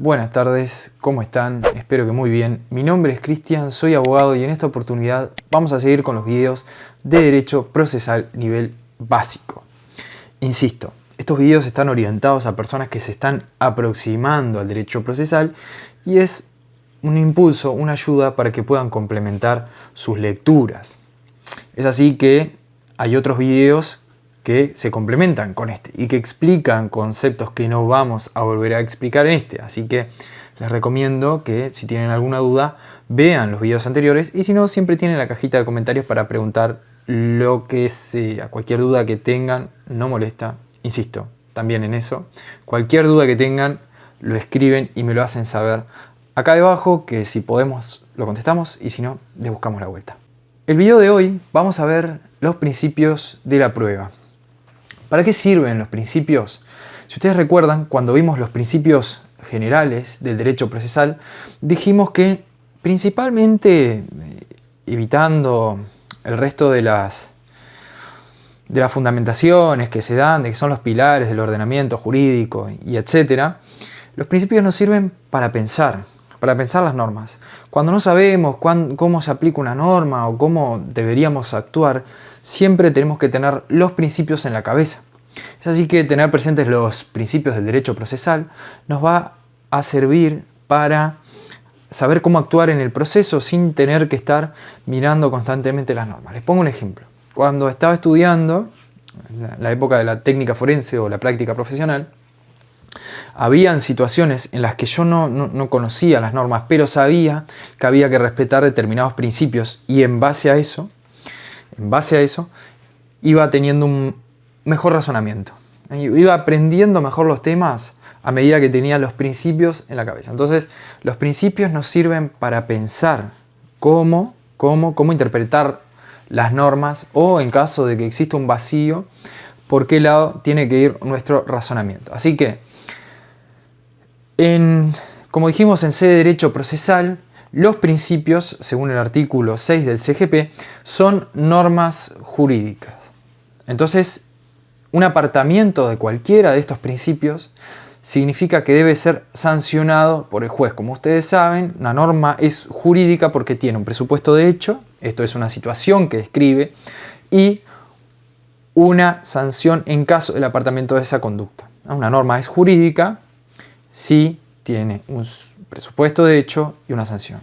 Buenas tardes, ¿cómo están? Espero que muy bien. Mi nombre es Cristian, soy abogado y en esta oportunidad vamos a seguir con los videos de Derecho Procesal nivel básico. Insisto, estos videos están orientados a personas que se están aproximando al derecho procesal y es un impulso, una ayuda para que puedan complementar sus lecturas. Es así que hay otros videos que se complementan con este y que explican conceptos que no vamos a volver a explicar en este. Así que les recomiendo que si tienen alguna duda vean los videos anteriores y si no, siempre tienen la cajita de comentarios para preguntar lo que sea. Cualquier duda que tengan no molesta. Insisto, también en eso. Cualquier duda que tengan lo escriben y me lo hacen saber acá debajo, que si podemos lo contestamos y si no, le buscamos la vuelta. El video de hoy vamos a ver los principios de la prueba. ¿Para qué sirven los principios? Si ustedes recuerdan, cuando vimos los principios generales del derecho procesal, dijimos que principalmente evitando el resto de las fundamentaciones que se dan, de que son los pilares del ordenamiento jurídico y etcétera, los principios nos sirven para pensar las normas. Cuando no sabemos cómo se aplica una norma o cómo deberíamos actuar, siempre tenemos que tener los principios en la cabeza. Es así que tener presentes los principios del derecho procesal nos va a servir para saber cómo actuar en el proceso sin tener que estar mirando constantemente las normas. Les pongo un ejemplo. Cuando estaba estudiando, en la época de la técnica forense o la práctica profesional, habían situaciones en las que yo no conocía las normas, pero sabía que había que respetar determinados principios y en base a eso iba teniendo un mejor razonamiento. Iba aprendiendo mejor los temas a medida que tenía los principios en la cabeza. Entonces, los principios nos sirven para pensar cómo interpretar las normas o en caso de que exista un vacío, por qué lado tiene que ir nuestro razonamiento. Así que, como dijimos en C de Derecho Procesal, los principios, según el artículo 6 del CGP, son normas jurídicas. Entonces, un apartamiento de cualquiera de estos principios significa que debe ser sancionado por el juez. Como ustedes saben, una norma es jurídica porque tiene un presupuesto de hecho, esto es una situación que describe, y una sanción en caso del apartamiento de esa conducta. Una norma es jurídica si tiene un presupuesto de hecho y una sanción.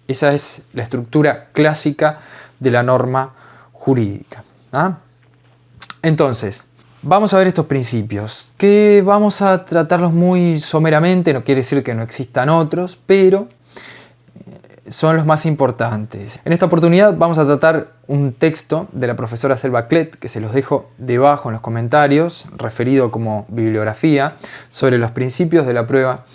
Esa es la estructura clásica de la norma jurídica. Entonces, vamos a ver estos principios, que vamos a tratarlos muy someramente, no quiere decir que no existan otros, pero son los más importantes. En esta oportunidad vamos a tratar un texto de la profesora Selva Clet, que se los dejo debajo en los comentarios, referido como bibliografía, sobre los principios de la prueba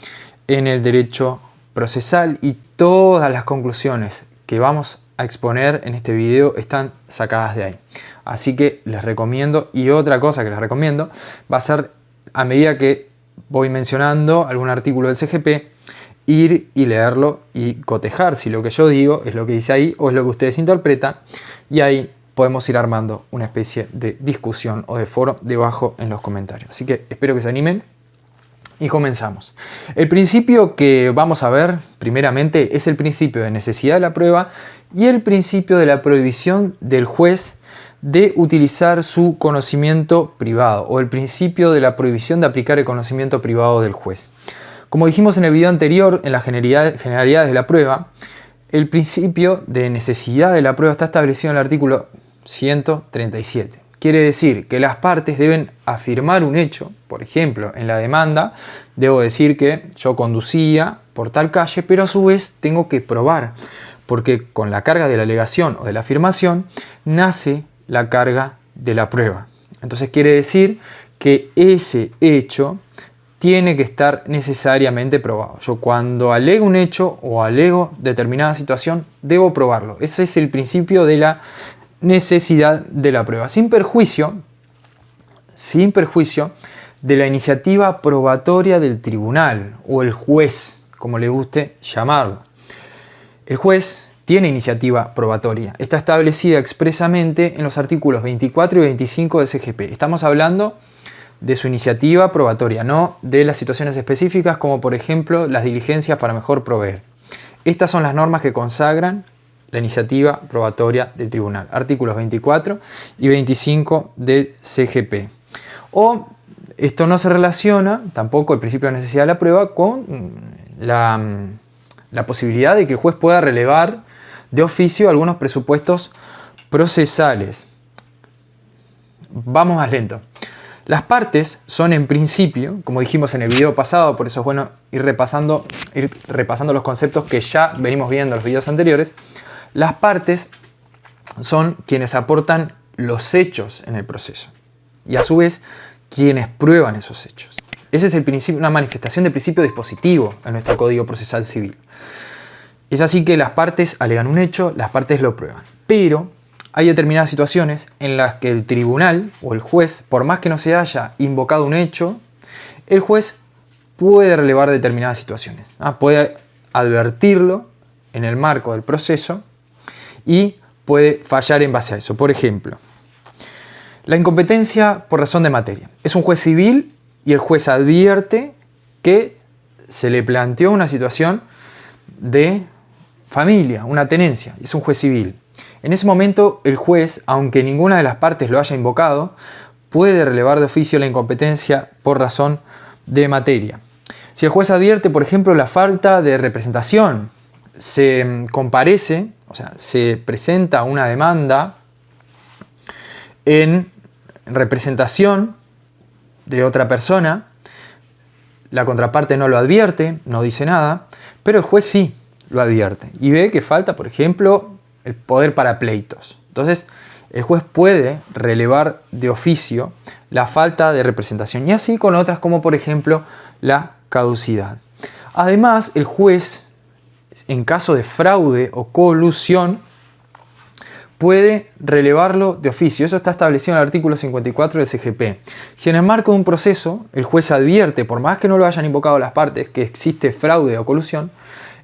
en el derecho procesal, y todas las conclusiones que vamos a exponer en este video están sacadas de ahí. Así que les recomiendo, y otra cosa que les recomiendo, va a ser a medida que voy mencionando algún artículo del CGP, ir y leerlo y cotejar si lo que yo digo es lo que dice ahí o es lo que ustedes interpretan, y ahí podemos ir armando una especie de discusión o de foro debajo en los comentarios. Así que espero que se animen y comenzamos. El principio que vamos a ver primeramente es el principio de necesidad de la prueba y el principio de la prohibición del juez de utilizar su conocimiento privado, o el principio de la prohibición de aplicar el conocimiento privado del juez. Como dijimos en el video anterior, en las generalidades de la prueba, el principio de necesidad de la prueba está establecido en el artículo 137. Quiere decir que las partes deben afirmar un hecho. Por ejemplo, en la demanda debo decir que yo conducía por tal calle, pero a su vez tengo que probar, porque con la carga de la alegación o de la afirmación nace la carga de la prueba. Entonces quiere decir que ese hecho tiene que estar necesariamente probado. Yo cuando alego un hecho o alego determinada situación, debo probarlo. Ese es el principio de la necesidad de la prueba, sin perjuicio de la iniciativa probatoria del tribunal o el juez, como le guste llamarlo. El juez tiene iniciativa probatoria. Está establecida expresamente en los artículos 24 y 25 del CGP. Estamos hablando de su iniciativa probatoria, no de las situaciones específicas como por ejemplo las diligencias para mejor proveer. Estas son las normas que consagran la iniciativa probatoria del tribunal, artículos 24 y 25 del CGP. O esto no se relaciona tampoco el principio de necesidad de la prueba con la posibilidad de que el juez pueda relevar de oficio algunos presupuestos procesales. Vamos más lento. Las partes son en principio, como dijimos en el video pasado, por eso es bueno ir repasando los conceptos que ya venimos viendo en los videos anteriores. Las partes son quienes aportan los hechos en el proceso y a su vez quienes prueban esos hechos. Ese es el principio, una manifestación de principio dispositivo en nuestro Código Procesal Civil. Es así que las partes alegan un hecho, las partes lo prueban. Pero hay determinadas situaciones en las que el tribunal o el juez, por más que no se haya invocado un hecho, el juez puede relevar determinadas situaciones. Puede advertirlo en el marco del proceso y puede fallar en base a eso. Por ejemplo, la incompetencia por razón de materia. Es un juez civil y el juez advierte que se le planteó una situación de familia, una tenencia. Es un juez civil. En ese momento, el juez, aunque ninguna de las partes lo haya invocado, puede relevar de oficio la incompetencia por razón de materia. Si el juez advierte, por ejemplo, la falta de representación, se comparece, o sea, se presenta una demanda en representación de otra persona, la contraparte no lo advierte, no dice nada, pero el juez sí lo advierte y ve que falta, por ejemplo, el poder para pleitos. Entonces, el juez puede relevar de oficio la falta de representación y así con otras como, por ejemplo, la caducidad. Además, el juez, en caso de fraude o colusión, puede relevarlo de oficio. Eso está establecido en el artículo 54 del CGP. Si en el marco de un proceso el juez advierte, por más que no lo hayan invocado las partes, que existe fraude o colusión,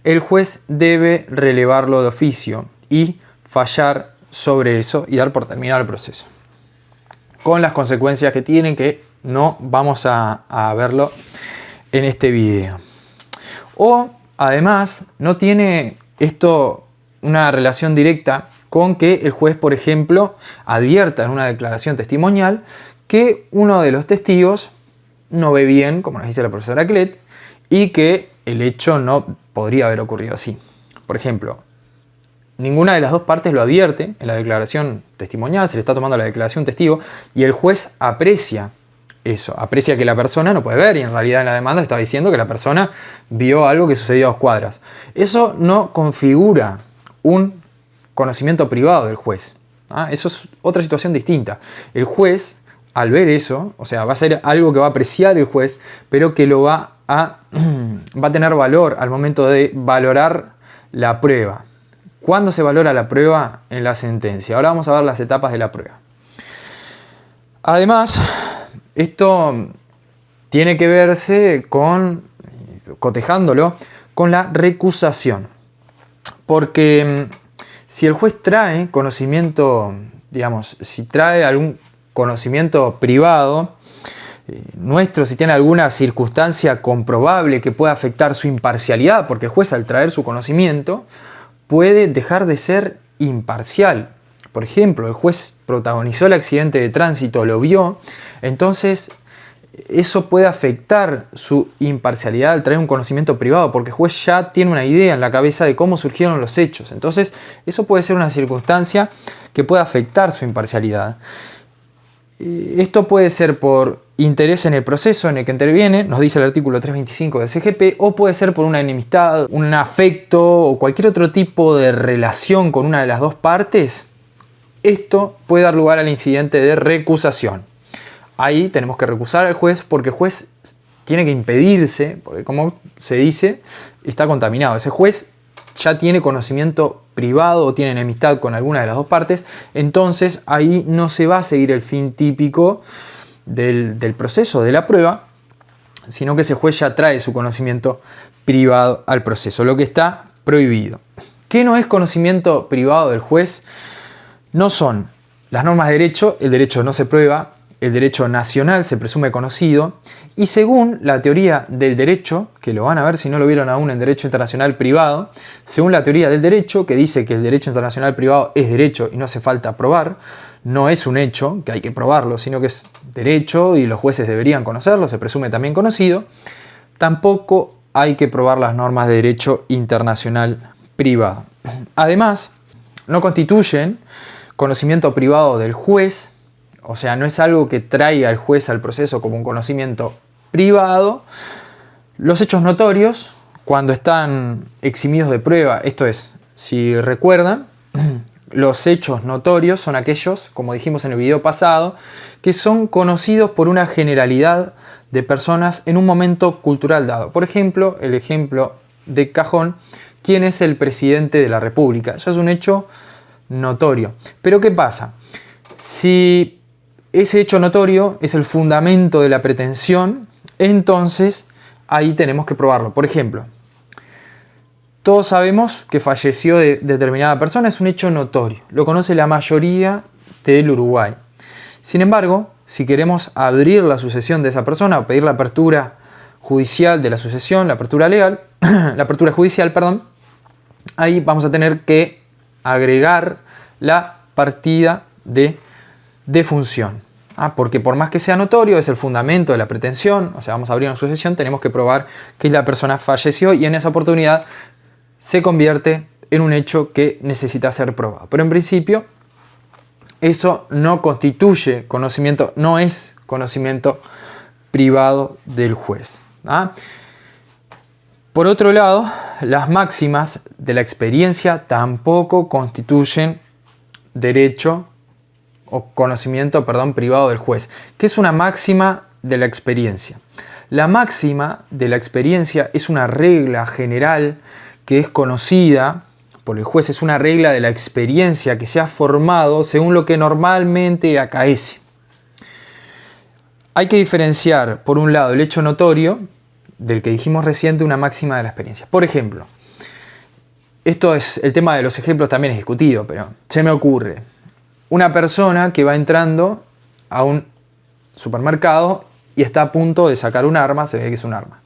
el juez debe relevarlo de oficio y fallar sobre eso y dar por terminado el proceso. Con las consecuencias que tienen, que no vamos a verlo en este video. O además no tiene esto una relación directa con que el juez, por ejemplo, advierta en una declaración testimonial que uno de los testigos no ve bien, como nos dice la profesora Clet, y que el hecho no podría haber ocurrido así. Por ejemplo, ninguna de las dos partes lo advierte en la declaración testimonial, se le está tomando la declaración testigo y el juez aprecia eso, aprecia que la persona no puede ver y en realidad en la demanda está diciendo que la persona vio algo que sucedió a 2 cuadras. Eso no configura un conocimiento privado del juez. Eso es otra situación distinta. El juez, al ver eso, o sea, va a ser algo que va a apreciar el juez, pero que lo va a tener valor al momento de valorar la prueba. ¿Cuándo se valora la prueba? En la sentencia. Ahora vamos a ver las etapas de la prueba. Además, esto tiene que verse con, cotejándolo, con la recusación. Porque si el juez trae conocimiento, digamos, si trae algún conocimiento privado nuestro, si tiene alguna circunstancia comprobable que pueda afectar su imparcialidad, porque el juez al traer su conocimiento puede dejar de ser imparcial. Por ejemplo, el juez protagonizó el accidente de tránsito, lo vio, entonces eso puede afectar su imparcialidad al traer un conocimiento privado, porque el juez ya tiene una idea en la cabeza de cómo surgieron los hechos. Entonces, eso puede ser una circunstancia que puede afectar su imparcialidad. Esto puede ser por interés en el proceso en el que interviene, nos dice el artículo 325 del CGP, o puede ser por una enemistad, un afecto o cualquier otro tipo de relación con una de las dos partes. Esto puede dar lugar al incidente de recusación. Ahí tenemos que recusar al juez porque el juez tiene que impedirse, porque como se dice, está contaminado. Ese juez ya tiene conocimiento privado o tiene enemistad con alguna de las dos partes, entonces ahí no se va a seguir el fin típico del proceso, de la prueba, sino que ese juez ya trae su conocimiento privado al proceso, lo que está prohibido. ¿Qué no es conocimiento privado del juez? No son las normas de derecho, el derecho no se prueba, el derecho nacional se presume conocido y según la teoría del derecho, que lo van a ver si no lo vieron aún en Derecho Internacional Privado, según la teoría del derecho, que dice que el derecho internacional privado es derecho y no hace falta probar, no es un hecho que hay que probarlo, sino que es derecho y los jueces deberían conocerlo, se presume también conocido, tampoco hay que probar las normas de derecho internacional privado. Además, no constituyen conocimiento privado del juez, o sea, no es algo que traiga el juez al proceso como un conocimiento privado. Los hechos notorios, cuando están eximidos de prueba, esto es, si recuerdan, los hechos notorios son aquellos, como dijimos en el video pasado, que son conocidos por una generalidad de personas en un momento cultural dado. Por ejemplo, el ejemplo de cajón, ¿quién es el presidente de la República? Eso es un hecho notorio. Pero ¿qué pasa? Si ese hecho notorio es el fundamento de la pretensión, entonces ahí tenemos que probarlo. Por ejemplo, todos sabemos que falleció determinada persona, es un hecho notorio. Lo conoce la mayoría del Uruguay. Sin embargo, si queremos abrir la sucesión de esa persona o pedir la apertura judicial de la sucesión, la apertura legal, la apertura judicial, perdón, ahí vamos a tener que agregar la partida de defunción. Porque por más que sea notorio, es el fundamento de la pretensión, o sea, vamos a abrir una sucesión, tenemos que probar que la persona falleció y en esa oportunidad se convierte en un hecho que necesita ser probado. Pero en principio, eso no constituye conocimiento, no es conocimiento privado del juez. Por otro lado, las máximas de la experiencia tampoco constituyen derecho o conocimiento, privado del juez. ¿Qué es una máxima de la experiencia? La máxima de la experiencia es una regla general que es conocida por el juez, es una regla de la experiencia que se ha formado según lo que normalmente acaece. Hay que diferenciar, por un lado, el hecho notorio del que dijimos recién de una máxima de la experiencia. Por ejemplo, esto es, el tema de los ejemplos también es discutido, pero se me ocurre una persona que va entrando a un supermercado y está a punto de sacar un arma, se ve que es un arma.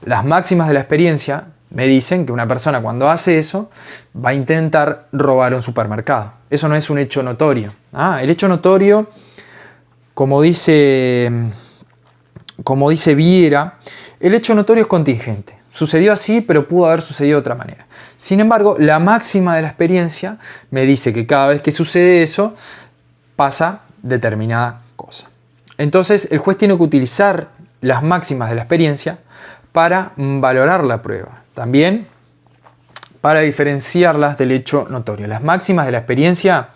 Las máximas de la experiencia me dicen que una persona cuando hace eso va a intentar robar un supermercado. Eso no es un hecho notorio. El hecho notorio, como dice Viera, el hecho notorio es contingente. Sucedió así, pero pudo haber sucedido de otra manera. Sin embargo, la máxima de la experiencia me dice que cada vez que sucede eso, pasa determinada cosa. Entonces, el juez tiene que utilizar las máximas de la experiencia para valorar la prueba. También para diferenciarlas del hecho notorio. Las máximas de la experiencia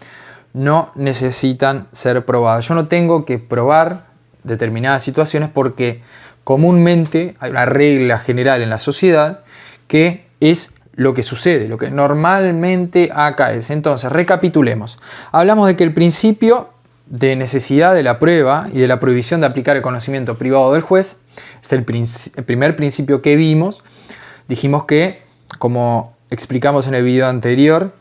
no necesitan ser probadas. Yo no tengo que probar determinadas situaciones porque comúnmente hay una regla general en la sociedad que es lo que sucede, lo que normalmente acaece. Entonces, recapitulemos. Hablamos de que el principio de necesidad de la prueba y de la prohibición de aplicar el conocimiento privado del juez es el primer principio que vimos. Dijimos que, como explicamos en el video anterior,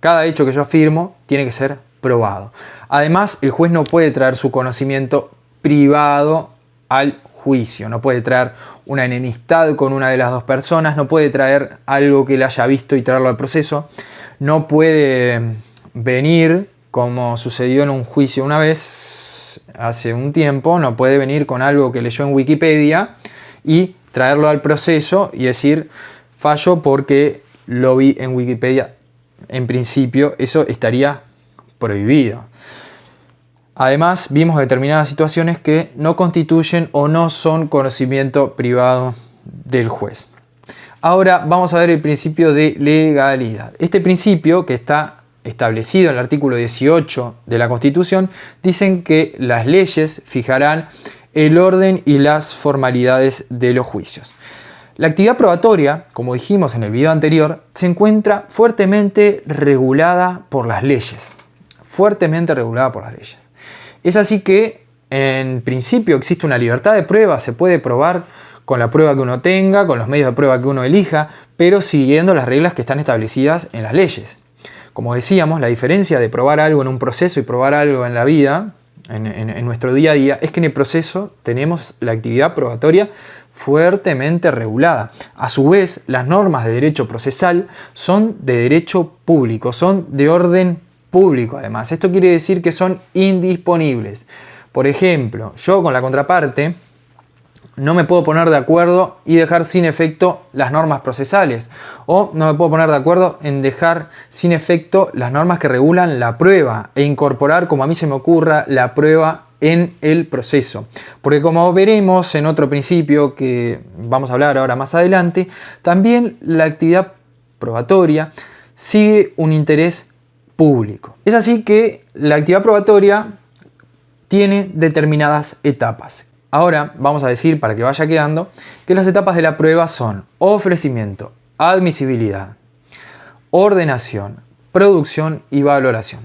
cada hecho que yo afirmo tiene que ser probado. Además, el juez no puede traer su conocimiento privado al juicio, no puede traer una enemistad con una de las dos personas, no puede traer algo que él haya visto y traerlo al proceso, no puede venir, como sucedió en un juicio una vez, hace un tiempo, no puede venir con algo que leyó en Wikipedia y traerlo al proceso y decir fallo porque lo vi en Wikipedia. En principio eso estaría prohibido. Además, vimos determinadas situaciones que no constituyen o no son conocimiento privado del juez. Ahora vamos a ver el principio de legalidad. Este principio, que está establecido en el artículo 18 de la Constitución, dicen que las leyes fijarán el orden y las formalidades de los juicios. La actividad probatoria, como dijimos en el video anterior, se encuentra fuertemente regulada por las leyes. Fuertemente regulada por las leyes. Es así que, en principio, existe una libertad de prueba, se puede probar con la prueba que uno tenga, con los medios de prueba que uno elija, pero siguiendo las reglas que están establecidas en las leyes. Como decíamos, la diferencia de probar algo en un proceso y probar algo en la vida, en nuestro día a día es que en el proceso tenemos la actividad probatoria fuertemente regulada. A su vez, las normas de derecho procesal son de derecho público, son de orden público además. Esto quiere decir que son indisponibles. Por ejemplo, yo con la contraparte no me puedo poner de acuerdo y dejar sin efecto las normas procesales. O no me puedo poner de acuerdo en dejar sin efecto las normas que regulan la prueba e incorporar, como a mí se me ocurra, la prueba en el proceso. Porque como veremos en otro principio que vamos a hablar ahora más adelante, también la actividad probatoria sigue un interés público. Es así que la actividad probatoria tiene determinadas etapas. Ahora vamos a decir, para que vaya quedando, que las etapas de la prueba son ofrecimiento, admisibilidad, ordenación, producción y valoración.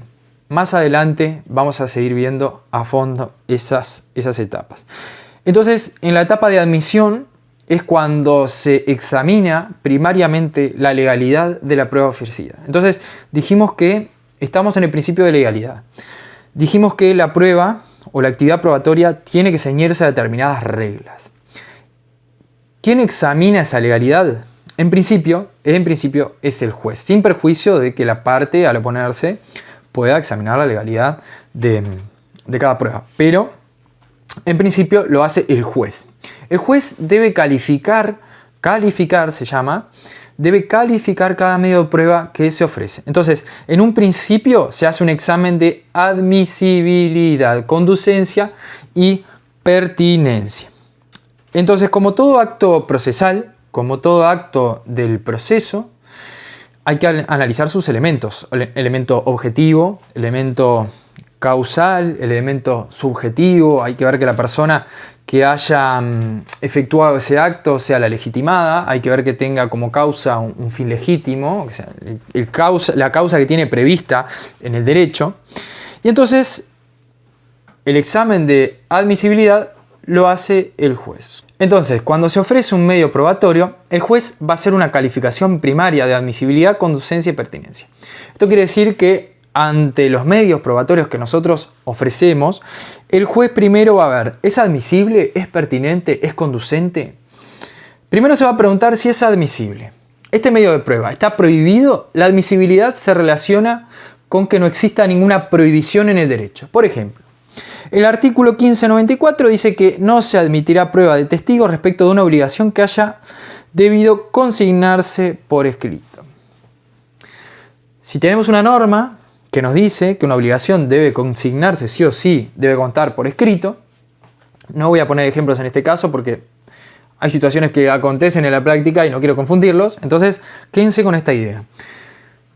Más adelante vamos a seguir viendo a fondo esas etapas. Entonces, en la etapa de admisión es cuando se examina primariamente la legalidad de la prueba ofrecida. Entonces, dijimos que estamos en el principio de legalidad. Dijimos que la prueba o la actividad probatoria tiene que ceñirse a determinadas reglas. ¿Quién examina esa legalidad? En principio es el juez, sin perjuicio de que la parte al oponerse pueda examinar la legalidad de cada prueba. Pero en principio lo hace el juez. El juez debe calificar se llama, debe calificar cada medio de prueba que se ofrece. Entonces, en un principio se hace un examen de admisibilidad, conducencia y pertinencia. Entonces, como todo acto procesal, como todo acto del proceso, hay que analizar sus elementos. Elemento objetivo, elemento causal, elemento subjetivo. Hay que ver que la persona que haya efectuado ese acto sea la legitimada. Hay que ver que tenga como causa un fin legítimo, o sea, la causa que tiene prevista en el derecho. Y entonces el examen de admisibilidad lo hace el juez. Entonces, cuando se ofrece un medio probatorio, el juez va a hacer una calificación primaria de admisibilidad, conducencia y pertinencia. Esto quiere decir que ante los medios probatorios que nosotros ofrecemos, el juez primero va a ver, ¿es admisible? ¿Es pertinente? ¿Es conducente? Primero se va a preguntar si es admisible. Este medio de prueba está prohibido. La admisibilidad se relaciona con que no exista ninguna prohibición en el derecho. Por ejemplo, el artículo 1594 dice que no se admitirá prueba de testigos respecto de una obligación que haya debido consignarse por escrito. Si tenemos una norma que nos dice que una obligación debe consignarse sí o sí, debe constar por escrito, no voy a poner ejemplos en este caso porque hay situaciones que acontecen en la práctica y no quiero confundirlos, entonces quédense con esta idea.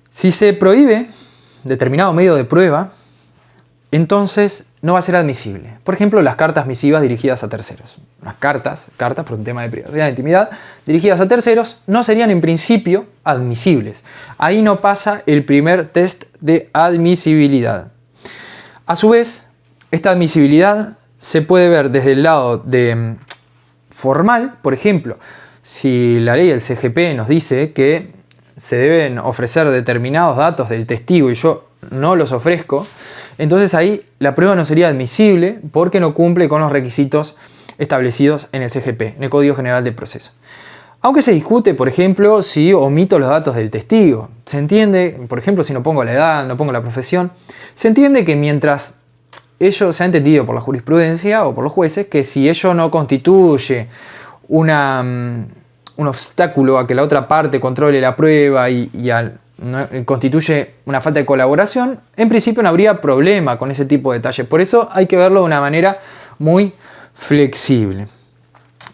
Si se prohíbe determinado medio de prueba, entonces no va a ser admisible. Por ejemplo, las cartas misivas dirigidas a terceros. Las cartas por un tema de privacidad e intimidad, dirigidas a terceros, no serían en principio admisibles. Ahí no pasa el primer test de admisibilidad. A su vez, esta admisibilidad se puede ver desde el lado de formal. Por ejemplo, si la ley del CGP nos dice que se deben ofrecer determinados datos del testigo y yo no los ofrezco, entonces ahí la prueba no sería admisible porque no cumple con los requisitos establecidos en el CGP, en el Código General del Proceso. Aunque se discute, por ejemplo, si omito los datos del testigo. Se entiende, por ejemplo, si no pongo la edad, no pongo la profesión, se entiende que mientras ello se ha entendido por la jurisprudencia o por los jueces, que si ello no constituye un obstáculo a que la otra parte controle la prueba no constituye una falta de colaboración, en principio no habría problema con ese tipo de detalles. Por eso hay que verlo de una manera muy flexible.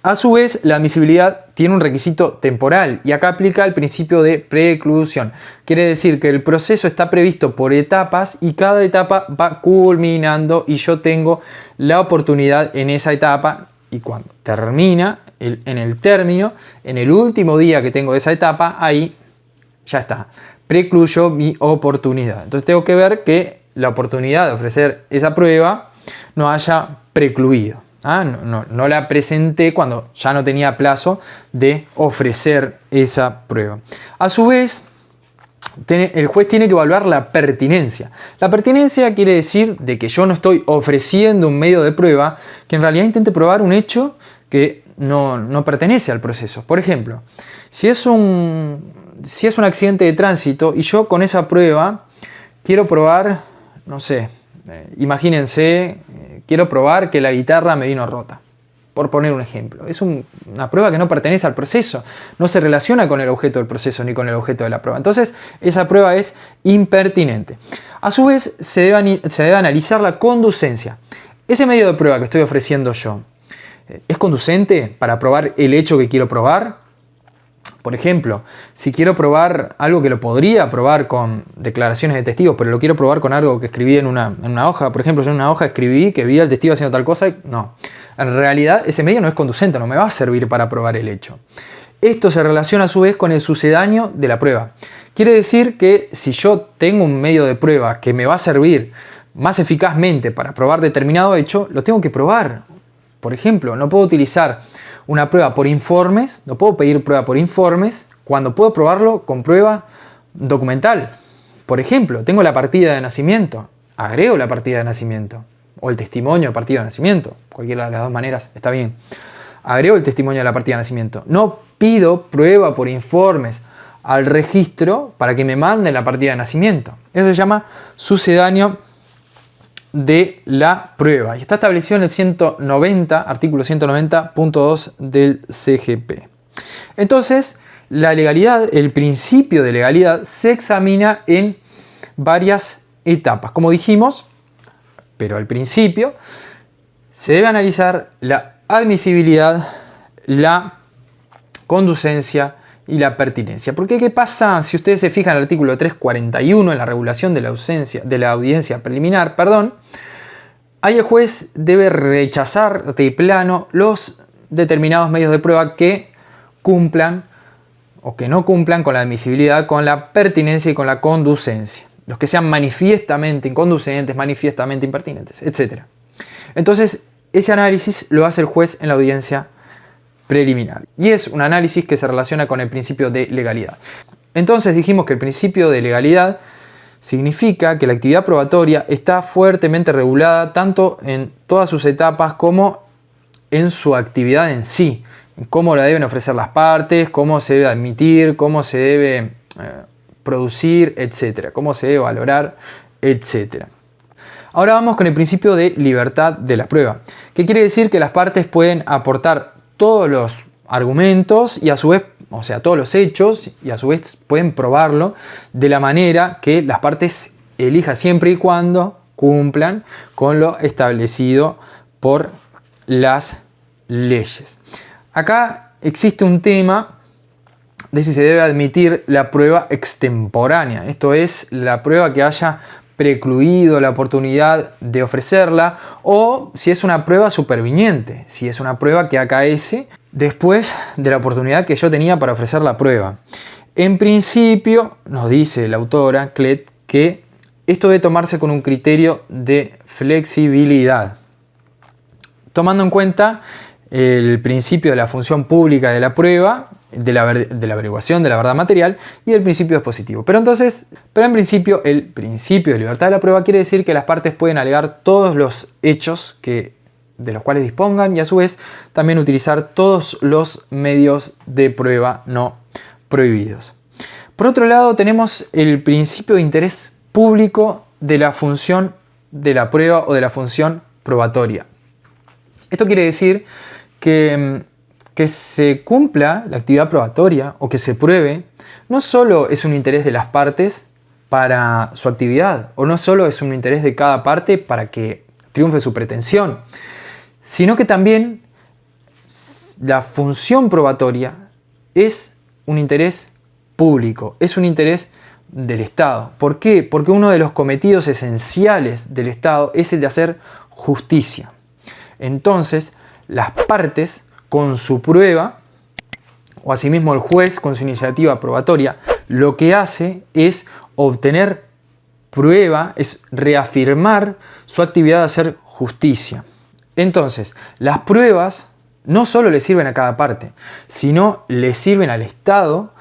A su vez, la admisibilidad tiene un requisito temporal y acá aplica el principio de preclusión. Quiere decir que el proceso está previsto por etapas y cada etapa va culminando y yo tengo la oportunidad en esa etapa, y cuando termina, en el término, en el último día que tengo de esa etapa, ahí ya está, precluyo mi oportunidad. Entonces tengo que ver que la oportunidad de ofrecer esa prueba no haya precluido. No la presenté cuando ya no tenía plazo de ofrecer esa prueba. A su vez, el juez tiene que evaluar la pertinencia. La pertinencia quiere decir de que yo no estoy ofreciendo un medio de prueba que en realidad intente probar un hecho que no pertenece al proceso. Por ejemplo, si es un accidente de tránsito y yo con esa prueba quiero probar, no sé, imagínense, quiero probar que la guitarra me vino rota. Por poner un ejemplo. Es una prueba que no pertenece al proceso. No se relaciona con el objeto del proceso ni con el objeto de la prueba. Entonces, esa prueba es impertinente. A su vez, se debe analizar la conducencia. Ese medio de prueba que estoy ofreciendo yo, ¿es conducente para probar el hecho que quiero probar? Por ejemplo, si quiero probar algo que lo podría probar con declaraciones de testigos, pero lo quiero probar con algo que escribí en una hoja. Por ejemplo, yo en una hoja escribí que vi al testigo haciendo tal cosa. No. En realidad, ese medio no es conducente, no me va a servir para probar el hecho. Esto se relaciona a su vez con el sucedáneo de la prueba. Quiere decir que si yo tengo un medio de prueba que me va a servir más eficazmente para probar determinado hecho, lo tengo que probar. Por ejemplo, no puedo utilizar una prueba por informes, no puedo pedir prueba por informes cuando puedo probarlo con prueba documental. Por ejemplo, tengo la partida de nacimiento, agrego la partida de nacimiento o el testimonio de partida de nacimiento, cualquiera de las dos maneras está bien. Agrego el testimonio de la partida de nacimiento. No pido prueba por informes al registro para que me manden la partida de nacimiento. Eso se llama sucedáneo de la prueba y está establecido en el 190, artículo 190.2 del CGP. Entonces, la legalidad, el principio de legalidad se examina en varias etapas. Como dijimos, pero al principio se debe analizar la admisibilidad, la conducencia y la pertinencia. Porque ¿qué pasa si ustedes se fijan en el artículo 341 en la regulación de la audiencia preliminar? Ahí el juez debe rechazar de plano los determinados medios de prueba que cumplan o que no cumplan con la admisibilidad, con la pertinencia y con la conducencia. Los que sean manifiestamente inconducentes, manifiestamente impertinentes, etc. Entonces, ese análisis lo hace el juez en la audiencia preliminar. Y es un análisis que se relaciona con el principio de legalidad. Entonces dijimos que el principio de legalidad significa que la actividad probatoria está fuertemente regulada tanto en todas sus etapas como en su actividad en sí. Cómo la deben ofrecer las partes, cómo se debe admitir, cómo se debe producir, etc. Cómo se debe valorar, etc. Ahora vamos con el principio de libertad de la prueba, que quiere decir que las partes pueden aportar todos los argumentos y a su vez, o sea, todos los hechos y a su vez pueden probarlo de la manera que las partes elijan siempre y cuando cumplan con lo establecido por las leyes. Acá existe un tema de si se debe admitir la prueba extemporánea, esto es, la prueba que haya precluido la oportunidad de ofrecerla, o si es una prueba superviniente, si es una prueba que acaece después de la oportunidad que yo tenía para ofrecer la prueba. En principio, nos dice la autora Klett que esto debe tomarse con un criterio de flexibilidad, tomando en cuenta el principio de la función pública de la prueba, de la averiguación de la verdad material y del principio expositivo. Pero en principio, el principio de libertad de la prueba quiere decir que las partes pueden alegar todos los hechos de los cuales dispongan y a su vez también utilizar todos los medios de prueba no prohibidos. Por otro lado, tenemos el principio de interés público de la función de la prueba o de la función probatoria. Esto quiere decir que se cumpla la actividad probatoria o que se pruebe no solo es un interés de las partes para su actividad o no solo es un interés de cada parte para que triunfe su pretensión, sino que también la función probatoria es un interés público, es un interés del Estado. ¿Por qué? Porque uno de los cometidos esenciales del Estado es el de hacer justicia. Entonces, las partes con su prueba, o asimismo el juez con su iniciativa probatoria, lo que hace es obtener prueba, es reafirmar su actividad de hacer justicia. Entonces, las pruebas no solo le sirven a cada parte, sino le sirven al Estado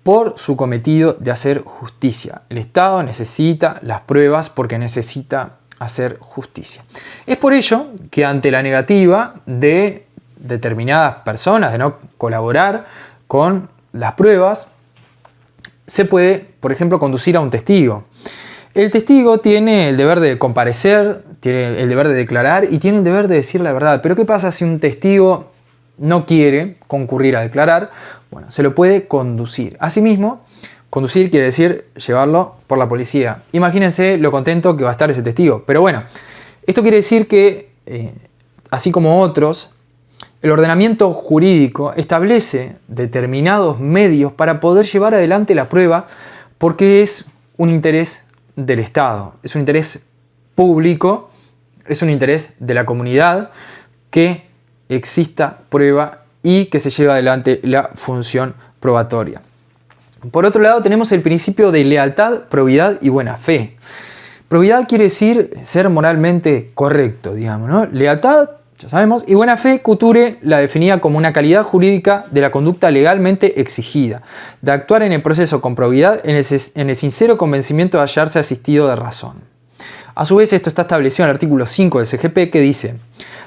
por su cometido de hacer justicia. El Estado necesita las pruebas porque necesita hacer justicia. Es por ello que ante la negativa de determinadas personas de no colaborar con las pruebas, se puede, por ejemplo, conducir a un testigo. El testigo tiene el deber de comparecer, tiene el deber de declarar y tiene el deber de decir la verdad. Pero ¿qué pasa si un testigo no quiere concurrir a declarar? Bueno, se lo puede conducir. Asimismo, conducir quiere decir llevarlo por la policía. Imagínense lo contento que va a estar ese testigo. Pero bueno, esto quiere decir que, así como otros, el ordenamiento jurídico establece determinados medios para poder llevar adelante la prueba porque es un interés del Estado, es un interés público, es un interés de la comunidad que exista prueba y que se lleve adelante la función probatoria. Por otro lado tenemos el principio de lealtad, probidad y buena fe. Probidad quiere decir ser moralmente correcto, digamos, ¿no? Lealtad, ya sabemos, y buena fe, Couture la definía como una calidad jurídica de la conducta legalmente exigida, de actuar en el proceso con probidad en el sincero convencimiento de hallarse asistido de razón. A su vez, esto está establecido en el artículo 5 del CGP que dice: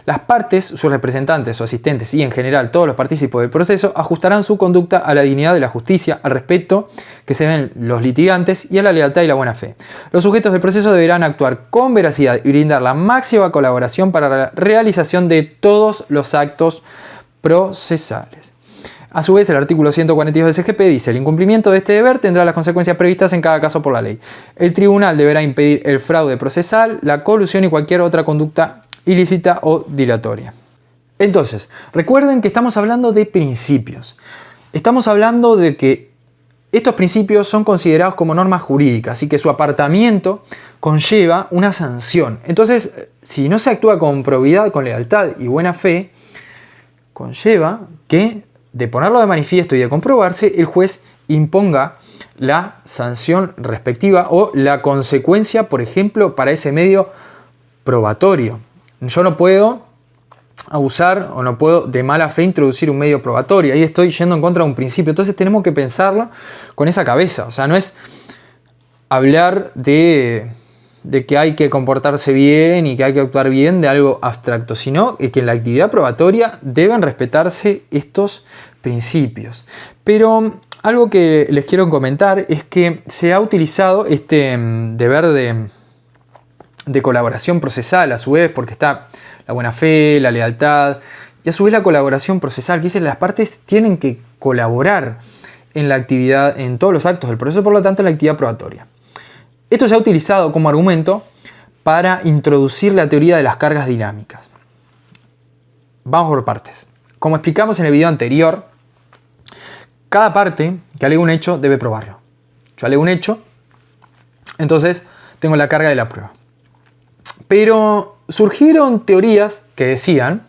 las partes, sus representantes o asistentes y en general todos los partícipes del proceso ajustarán su conducta a la dignidad de la justicia, al respeto que se ven los litigantes y a la lealtad y la buena fe. Los sujetos del proceso deberán actuar con veracidad y brindar la máxima colaboración para la realización de todos los actos procesales. A su vez, el artículo 142 del CGP dice: el incumplimiento de este deber tendrá las consecuencias previstas en cada caso por la ley. El tribunal deberá impedir el fraude procesal, la colusión y cualquier otra conducta ilícita o dilatoria. Entonces, recuerden que estamos hablando de principios. Estamos hablando de que estos principios son considerados como normas jurídicas y que su apartamiento conlleva una sanción. Entonces, si no se actúa con probidad, con lealtad y buena fe, conlleva que, de ponerlo de manifiesto y de comprobarse, el juez imponga la sanción respectiva o la consecuencia, por ejemplo, para ese medio probatorio. Yo no puedo abusar o no puedo de mala fe introducir un medio probatorio. Ahí estoy yendo en contra de un principio. Entonces tenemos que pensarlo con esa cabeza. O sea, no es hablar de que hay que comportarse bien y que hay que actuar bien de algo abstracto, sino que en la actividad probatoria deben respetarse estos principios. Pero algo que les quiero comentar es que se ha utilizado este deber de colaboración procesal, a su vez, porque está la buena fe, la lealtad, y a su vez la colaboración procesal, que dice que las partes tienen que colaborar en la actividad, en todos los actos del proceso, por lo tanto en la actividad probatoria. Esto se ha utilizado como argumento para introducir la teoría de las cargas dinámicas. Vamos por partes. Como explicamos en el video anterior, cada parte que alega un hecho debe probarlo. Yo alego un hecho, entonces tengo la carga de la prueba. Pero surgieron teorías que decían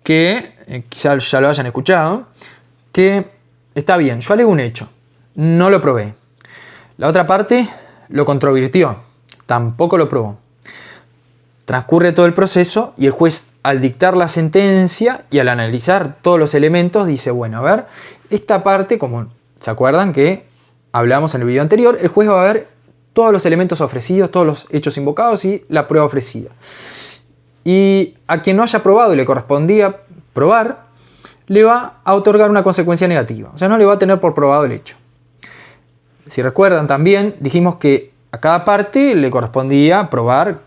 que, quizás ya lo hayan escuchado, que está bien, yo alego un hecho, no lo probé. La otra parte lo controvirtió, tampoco lo probó. Transcurre todo el proceso y el juez, al dictar la sentencia y al analizar todos los elementos, dice: bueno, a ver, esta parte, como se acuerdan que hablamos en el video anterior, el juez va a ver todos los elementos ofrecidos, todos los hechos invocados y la prueba ofrecida. Y a quien no haya probado y le correspondía probar, le va a otorgar una consecuencia negativa. O sea, no le va a tener por probado el hecho. Si recuerdan también, dijimos que a cada parte le correspondía probar,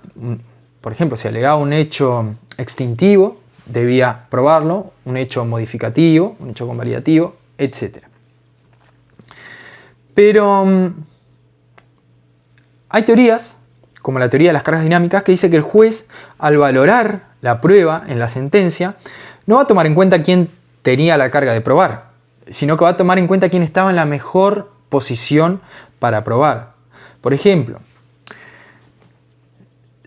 por ejemplo, si alegaba un hecho extintivo, debía probarlo, un hecho modificativo, un hecho convalidativo, etc. Pero hay teorías, como la teoría de las cargas dinámicas, que dice que el juez, al valorar la prueba en la sentencia, no va a tomar en cuenta quién tenía la carga de probar, sino que va a tomar en cuenta quién estaba en la mejor posición para probar. Por ejemplo,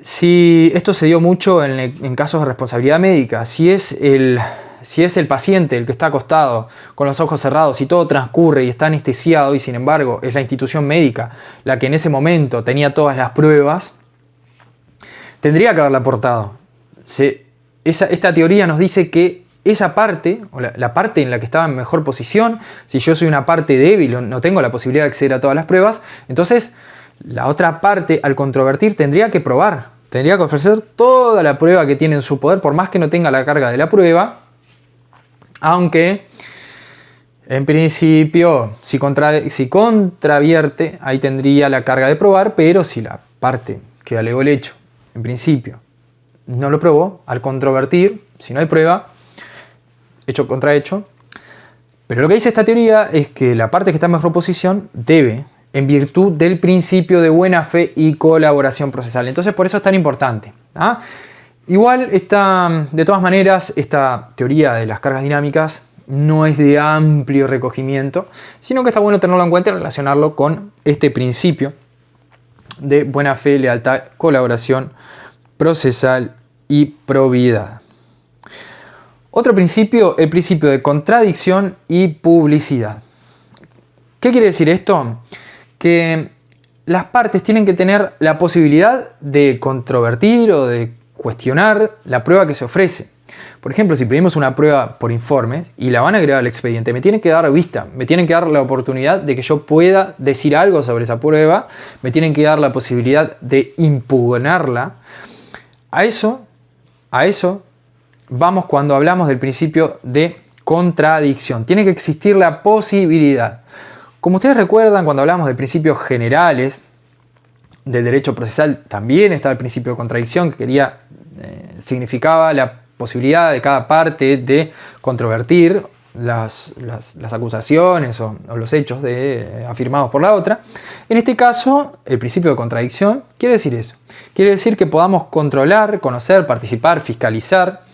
si esto se dio mucho en casos de responsabilidad médica, si es el paciente el que está acostado con los ojos cerrados y todo transcurre y está anestesiado y sin embargo es la institución médica la que en ese momento tenía todas las pruebas, tendría que haberla aportado. Esta teoría nos dice que esa parte, o la parte en la que estaba en mejor posición, si yo soy una parte débil o no tengo la posibilidad de acceder a todas las pruebas, entonces la otra parte, al controvertir, tendría que probar, tendría que ofrecer toda la prueba que tiene en su poder, por más que no tenga la carga de la prueba, aunque en principio, si contravierte, ahí tendría la carga de probar, pero si la parte que alegó el hecho, en principio, no lo probó, al controvertir, si no hay prueba, hecho contra hecho. Pero lo que dice esta teoría es que la parte que está en mejor posición debe, en virtud del principio de buena fe y colaboración procesal. Entonces, por eso es tan importante. Igual, de todas maneras, esta teoría de las cargas dinámicas no es de amplio recogimiento, sino que está bueno tenerlo en cuenta y relacionarlo con este principio de buena fe, lealtad, colaboración procesal y probidad. Otro principio, el principio de contradicción y publicidad. ¿Qué quiere decir esto? Que las partes tienen que tener la posibilidad de controvertir o de cuestionar la prueba que se ofrece. Por ejemplo, si pedimos una prueba por informes y la van a agregar al expediente, me tienen que dar vista, me tienen que dar la oportunidad de que yo pueda decir algo sobre esa prueba, me tienen que dar la posibilidad de impugnarla. A eso vamos cuando hablamos del principio de contradicción. Tiene que existir la posibilidad. Como ustedes recuerdan, cuando hablamos de principios generales del derecho procesal, también está el principio de contradicción, que significaba la posibilidad de cada parte de controvertir las acusaciones o los hechos afirmados por la otra. En este caso, el principio de contradicción quiere decir eso. Quiere decir que podamos controlar, conocer, participar, fiscalizar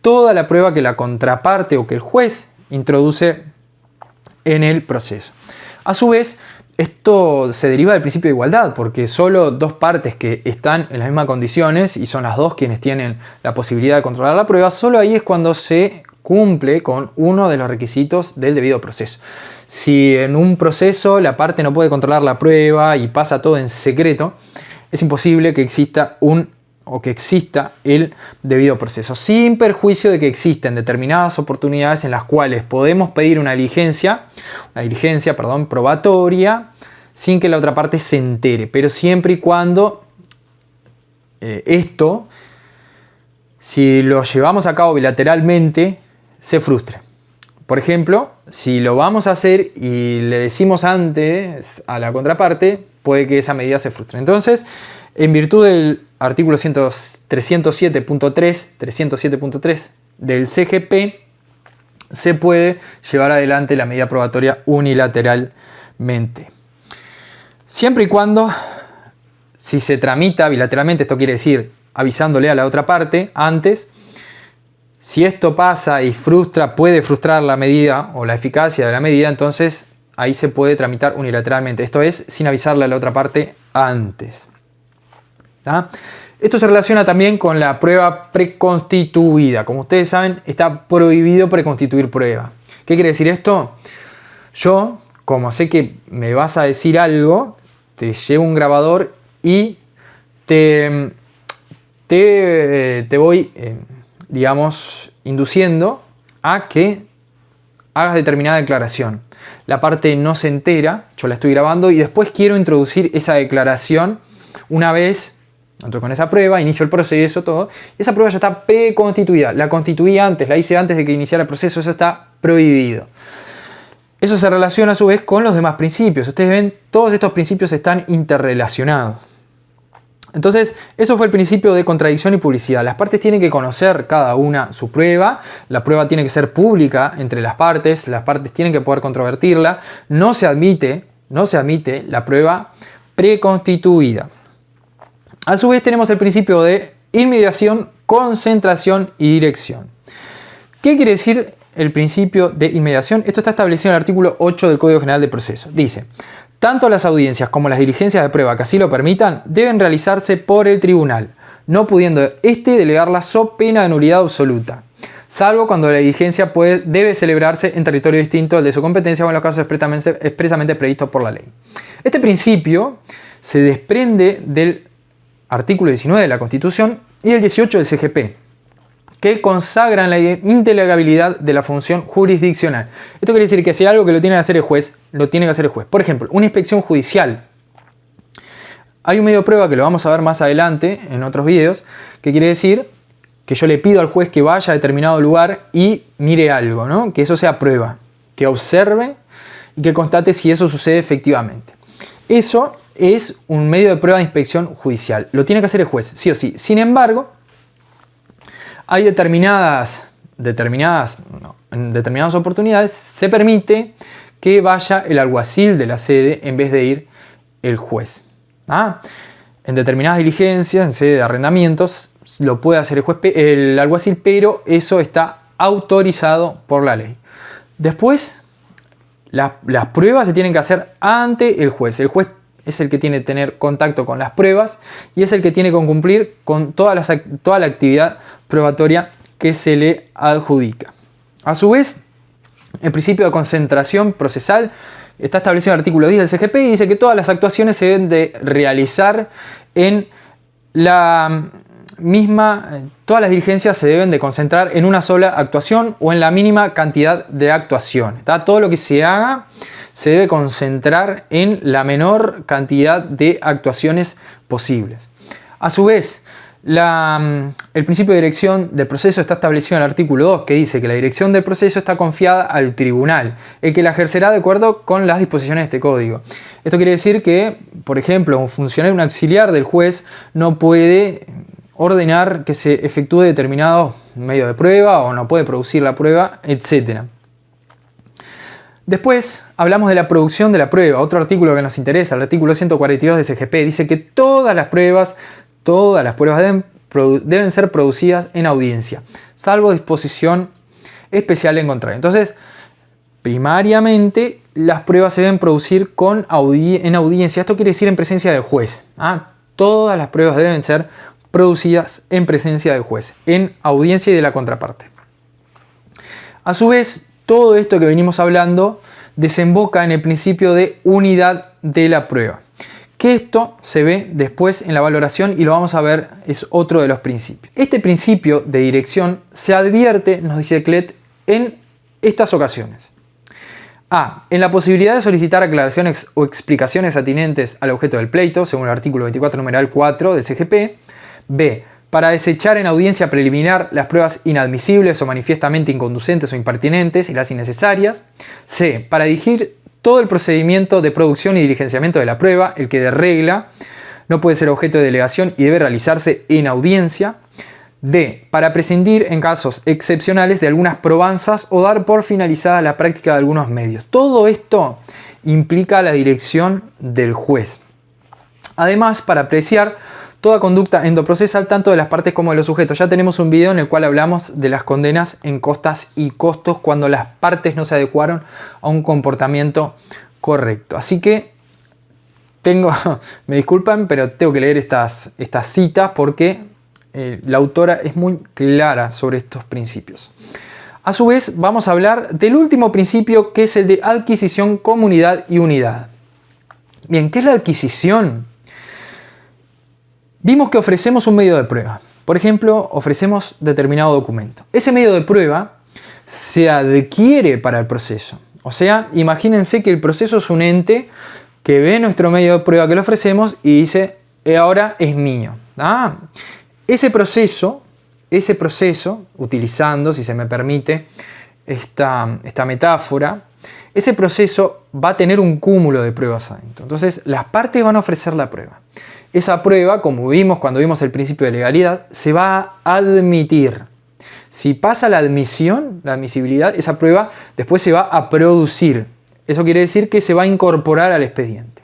toda la prueba que la contraparte o que el juez introduce en el proceso. A su vez, esto se deriva del principio de igualdad, porque solo dos partes que están en las mismas condiciones y son las dos quienes tienen la posibilidad de controlar la prueba, solo ahí es cuando se cumple con uno de los requisitos del debido proceso. Si en un proceso la parte no puede controlar la prueba y pasa todo en secreto, es imposible que exista el debido proceso, sin perjuicio de que existen determinadas oportunidades en las cuales podemos pedir una diligencia probatoria sin que la otra parte se entere, pero siempre y cuando esto, si lo llevamos a cabo bilateralmente, se frustre. Por ejemplo, si lo vamos a hacer y le decimos antes a la contraparte, puede que esa medida se frustre. Entonces, en virtud del artículo 307.3 del CGP, se puede llevar adelante la medida probatoria unilateralmente. Siempre y cuando, si se tramita bilateralmente, esto quiere decir avisándole a la otra parte antes, si esto pasa y puede frustrar la medida o la eficacia de la medida, entonces ahí se puede tramitar unilateralmente. Esto es, sin avisarle a la otra parte antes. Esto se relaciona también con la prueba preconstituida. Como ustedes saben, está prohibido preconstituir prueba. ¿Qué quiere decir esto? Yo, como sé que me vas a decir algo, te llevo un grabador y te voy, induciendo a que hagas determinada declaración. La parte no se entera, yo la estoy grabando y después quiero introducir esa declaración una vez. Entonces con esa prueba inicio el proceso, todo. Esa prueba ya está preconstituida. La constituí antes, la hice antes de que iniciara el proceso, eso está prohibido. Eso se relaciona a su vez con los demás principios. Ustedes ven, todos estos principios están interrelacionados. Entonces, eso fue el principio de contradicción y publicidad. Las partes tienen que conocer cada una su prueba, la prueba tiene que ser pública entre las partes tienen que poder controvertirla, no se admite la prueba preconstituida. A su vez tenemos el principio de inmediación, concentración y dirección. ¿Qué quiere decir el principio de inmediación? Esto está establecido en el artículo 8 del Código General de Proceso. Dice: tanto las audiencias como las diligencias de prueba que así lo permitan deben realizarse por el tribunal, no pudiendo éste delegarla so pena de nulidad absoluta, salvo cuando la diligencia debe celebrarse en territorio distinto al de su competencia o en los casos expresamente previstos por la ley. Este principio se desprende del artículo 19 de la Constitución y del 18 del CGP. que consagran la indelegabilidad de la función jurisdiccional. Esto quiere decir que si hay algo que lo tiene que hacer el juez, lo tiene que hacer el juez. Por ejemplo, una inspección judicial. Hay un medio de prueba que lo vamos a ver más adelante en otros videos, que quiere decir que yo le pido al juez que vaya a determinado lugar y mire algo, ¿no? Que eso sea prueba, que observe y que constate si eso sucede efectivamente. Eso es un medio de prueba de inspección judicial. Lo tiene que hacer el juez, sí o sí. Sin embargo, hay en determinadas oportunidades se permite que vaya el alguacil de la sede en vez de ir el juez. En determinadas diligencias, en sede de arrendamientos, lo puede hacer el alguacil, pero eso está autorizado por la ley. Después, las pruebas se tienen que hacer ante el juez. El juez es el que tiene que tener contacto con las pruebas y es el que tiene que cumplir con toda la actividad probatoria que se le adjudica. A su vez, el principio de concentración procesal está establecido en el artículo 10 del CGP y dice que todas las actuaciones se deben de realizar en la misma, todas las diligencias se deben de concentrar en una sola actuación o en la mínima cantidad de actuaciones. Todo lo que se haga se debe concentrar en la menor cantidad de actuaciones posibles. A su vez, el principio de dirección del proceso está establecido en el artículo 2, que dice que la dirección del proceso está confiada al tribunal, el que la ejercerá de acuerdo con las disposiciones de este código. Esto quiere decir que, por ejemplo, un funcionario, un auxiliar del juez, no puede ordenar que se efectúe determinado medio de prueba o no puede producir la prueba, etc. Después hablamos de la producción de la prueba, otro artículo que nos interesa, el artículo 142 de CGP, dice que todas las pruebas deben ser producidas en audiencia, salvo disposición especial en contrario. Entonces, primariamente, las pruebas se deben producir en audiencia. Esto quiere decir en presencia del juez. Todas las pruebas deben ser producidas en presencia del juez, en audiencia y de la contraparte. A su vez, todo esto que venimos hablando desemboca en el principio de unidad de la prueba. Que esto se ve después en la valoración y lo vamos a ver, es otro de los principios. Este principio de dirección se advierte, nos dice Clet, en estas ocasiones. A. En la posibilidad de solicitar aclaraciones o explicaciones atinentes al objeto del pleito, según el artículo 24, numeral 4 del CGP. B. Para desechar en audiencia preliminar las pruebas inadmisibles o manifiestamente inconducentes o impertinentes y las innecesarias. C. Para dirigir todo el procedimiento de producción y diligenciamiento de la prueba, el que de regla no puede ser objeto de delegación y debe realizarse en audiencia. D. Para prescindir en casos excepcionales de algunas probanzas o dar por finalizada la práctica de algunos medios. Todo esto implica la dirección del juez. Además, para apreciar toda conducta endoprocesal tanto de las partes como de los sujetos. Ya tenemos un video en el cual hablamos de las condenas en costas y costos cuando las partes no se adecuaron a un comportamiento correcto. Así que me disculpan, pero tengo que leer estas citas porque la autora es muy clara sobre estos principios. A su vez, vamos a hablar del último principio, que es el de adquisición, comunidad y unidad. Bien, ¿qué es la adquisición? Vimos que ofrecemos un medio de prueba. Por ejemplo, ofrecemos determinado documento. Ese medio de prueba se adquiere para el proceso. O sea, imagínense que el proceso es un ente que ve nuestro medio de prueba que le ofrecemos y dice, ahora es mío. Ese proceso, utilizando, si se me permite, esta metáfora, ese proceso va a tener un cúmulo de pruebas adentro. Entonces, las partes van a ofrecer la prueba. Esa prueba, como vimos cuando vimos el principio de legalidad, se va a admitir. Si pasa la admisión, la admisibilidad, esa prueba después se va a producir. Eso quiere decir que se va a incorporar al expediente.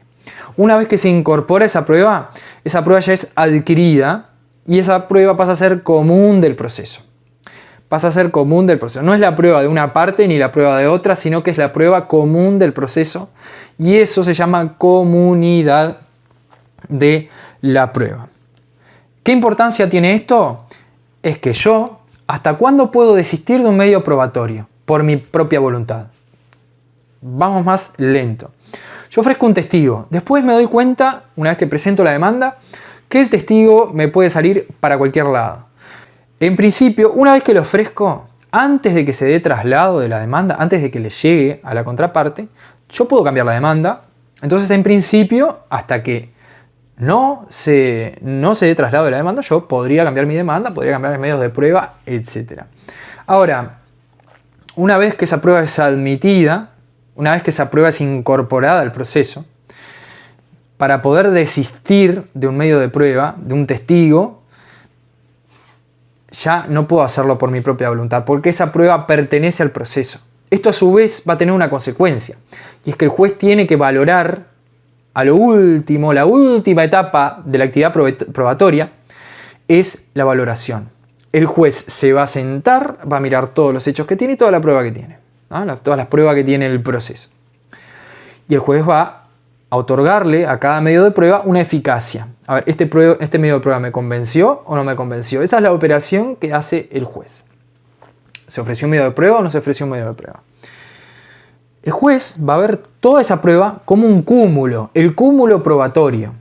Una vez que se incorpora esa prueba ya es adquirida y esa prueba pasa a ser común del proceso. Pasa a ser común del proceso. No es la prueba de una parte ni la prueba de otra, sino que es la prueba común del proceso y eso se llama comunidad de la prueba. ¿Qué importancia tiene esto? Es que yo, ¿hasta cuándo puedo desistir de un medio probatorio? Por mi propia voluntad. Vamos más lento. Yo ofrezco un testigo. Después me doy cuenta, una vez que presento la demanda, que el testigo me puede salir para cualquier lado. En principio, una vez que lo ofrezco, antes de que se dé traslado de la demanda, antes de que le llegue a la contraparte, yo puedo cambiar la demanda. Entonces, en principio, hasta que no se dé traslado de la demanda, yo podría cambiar mi demanda, podría cambiar los medios de prueba, etc. Ahora, una vez que esa prueba es admitida, una vez que esa prueba es incorporada al proceso, para poder desistir de un medio de prueba, de un testigo, ya no puedo hacerlo por mi propia voluntad, porque esa prueba pertenece al proceso. Esto a su vez va a tener una consecuencia, y es que el juez tiene que valorar a lo último, la última etapa de la actividad probatoria es la valoración. El juez se va a sentar, va a mirar todos los hechos que tiene y toda la prueba que tiene, ¿no? Todas las pruebas que tiene el proceso. Y el juez va a otorgarle a cada medio de prueba una eficacia. A ver, ¿este medio de prueba me convenció o no me convenció? Esa es la operación que hace el juez. ¿Se ofreció un medio de prueba o no se ofreció un medio de prueba? El juez va a ver toda esa prueba como un cúmulo, el cúmulo probatorio.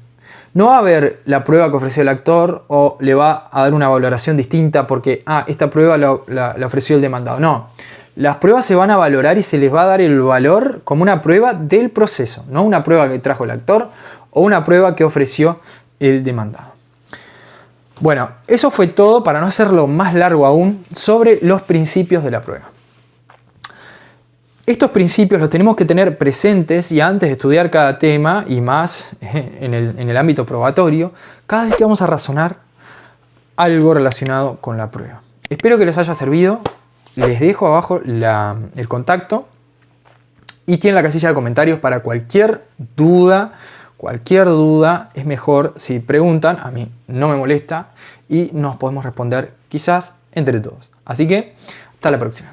No va a ver la prueba que ofreció el actor o le va a dar una valoración distinta porque esta prueba la ofreció el demandado. No, las pruebas se van a valorar y se les va a dar el valor como una prueba del proceso, no una prueba que trajo el actor o una prueba que ofreció el demandado. Bueno, eso fue todo, para no hacerlo más largo aún, sobre los principios de la prueba. Estos principios los tenemos que tener presentes y antes de estudiar cada tema y más en el ámbito probatorio, cada vez que vamos a razonar algo relacionado con la prueba. Espero que les haya servido. Les dejo abajo el contacto y tienen la casilla de comentarios para cualquier duda. Cualquier duda es mejor si preguntan, a mí no me molesta y nos podemos responder quizás entre todos. Así que hasta la próxima.